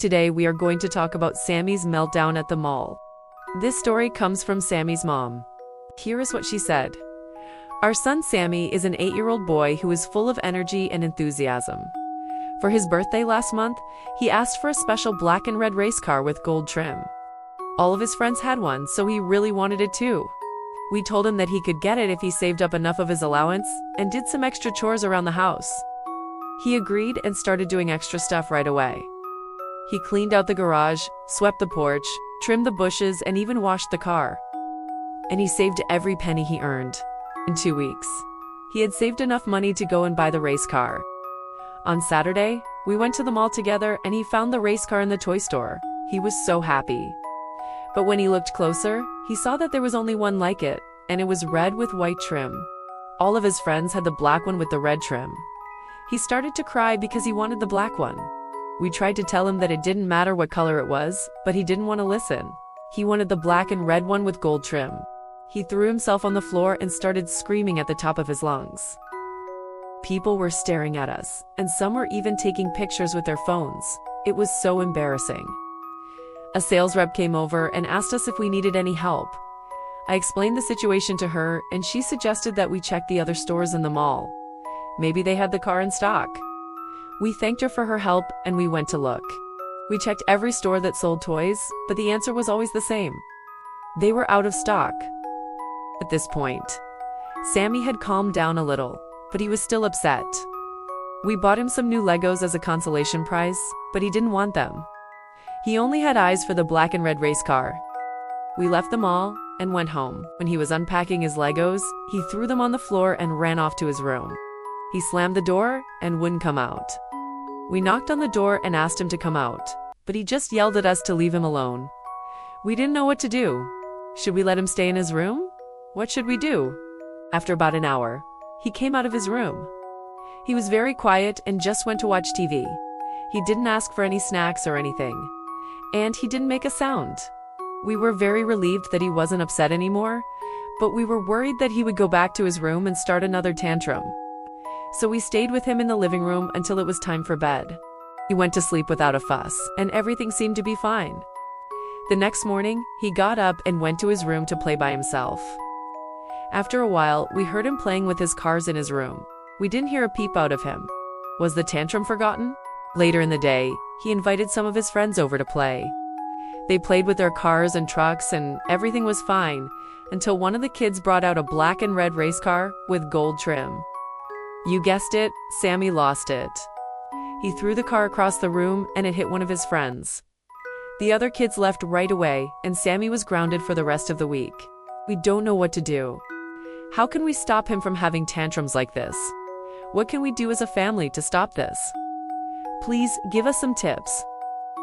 Today we are going to talk about Sammy's meltdown at the mall. This story comes from Sammy's mom. Here is what she said. Our son Sammy is an 8-year-old boy who is full of energy and enthusiasm. For his birthday last month, he asked for a special black and red race car with gold trim. All of his friends had one, so he really wanted it too. We told him that he could get it if he saved up enough of his allowance and did some extra chores around the house. He agreed and started doing extra stuff right away. He cleaned out the garage, swept the porch, trimmed the bushes, and even washed the car. And he saved every penny he earned. In 2 weeks, he had saved enough money to go and buy the race car. On Saturday, we went to the mall together and he found the race car in the toy store. He was so happy. But when he looked closer, he saw that there was only one like it, and it was red with white trim. All of his friends had the black one with the red trim. He started to cry because he wanted the black one. We tried to tell him that it didn't matter what color it was, but he didn't want to listen. He wanted the black and red one with gold trim. He threw himself on the floor and started screaming at the top of his lungs. People were staring at us, and some were even taking pictures with their phones. It was so embarrassing. A sales rep came over and asked us if we needed any help. I explained the situation to her, and she suggested that we check the other stores in the mall. Maybe they had the car in stock. We thanked her for her help, and we went to look. We checked every store that sold toys, but the answer was always the same. They were out of stock. At this point, Sammy had calmed down a little, but he was still upset. We bought him some new Legos as a consolation prize, but he didn't want them. He only had eyes for the black and red race car. We left the mall and went home. When he was unpacking his Legos, he threw them on the floor and ran off to his room. He slammed the door and wouldn't come out. We knocked on the door and asked him to come out, but he just yelled at us to leave him alone. We didn't know what to do. Should we let him stay in his room? What should we do? After about an hour, he came out of his room. He was very quiet and just went to watch TV. He didn't ask for any snacks or anything, and he didn't make a sound. We were very relieved that he wasn't upset anymore, but we were worried that he would go back to his room and start another tantrum. So we stayed with him in the living room until it was time for bed. He went to sleep without a fuss, and everything seemed to be fine. The next morning, he got up and went to his room to play by himself. After a while, we heard him playing with his cars in his room. We didn't hear a peep out of him. Was the tantrum forgotten? Later in the day, he invited some of his friends over to play. They played with their cars and trucks, and everything was fine, until one of the kids brought out a black and red race car with gold trim. You guessed it, Sammy lost it. He threw the car across the room and it hit one of his friends. The other kids left right away, and Sammy was grounded for the rest of the week. We don't know what to do. How can we stop him from having tantrums like this? What can we do as a family to stop this? Please give us some tips.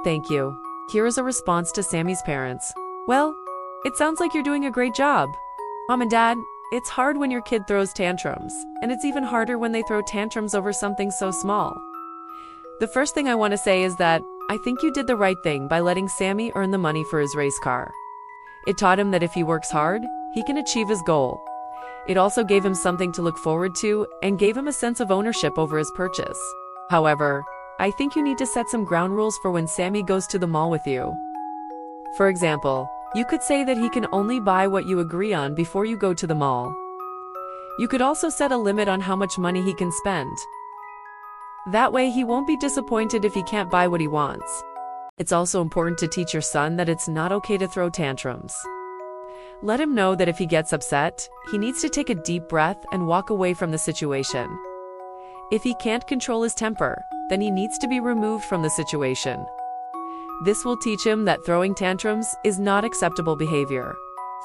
Thank you. Here is a response to Sammy's parents. Well, it sounds like you're doing a great job. Mom and Dad, it's hard when your kid throws tantrums, and it's even harder when they throw tantrums over something so small. The first thing I want to say is that I think you did the right thing by letting Sammy earn the money for his race car. It taught him that if he works hard, he can achieve his goal. It also gave him something to look forward to and gave him a sense of ownership over his purchase. However, I think you need to set some ground rules for when Sammy goes to the mall with you. For example, you could say that he can only buy what you agree on before you go to the mall. You could also set a limit on how much money he can spend. That way he won't be disappointed if he can't buy what he wants. It's also important to teach your son that it's not okay to throw tantrums. Let him know that if he gets upset, he needs to take a deep breath and walk away from the situation. If he can't control his temper, then he needs to be removed from the situation. This will teach him that throwing tantrums is not acceptable behavior.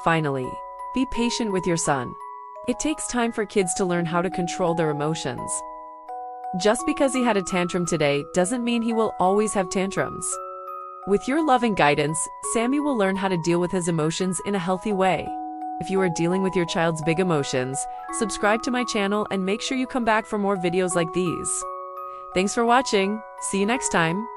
Finally, be patient with your son. It takes time for kids to learn how to control their emotions. Just because he had a tantrum today doesn't mean he will always have tantrums. With your love and guidance, Sammy will learn how to deal with his emotions in a healthy way. If you are dealing with your child's big emotions, subscribe to my channel and make sure you come back for more videos like these. Thanks for watching. See you next time.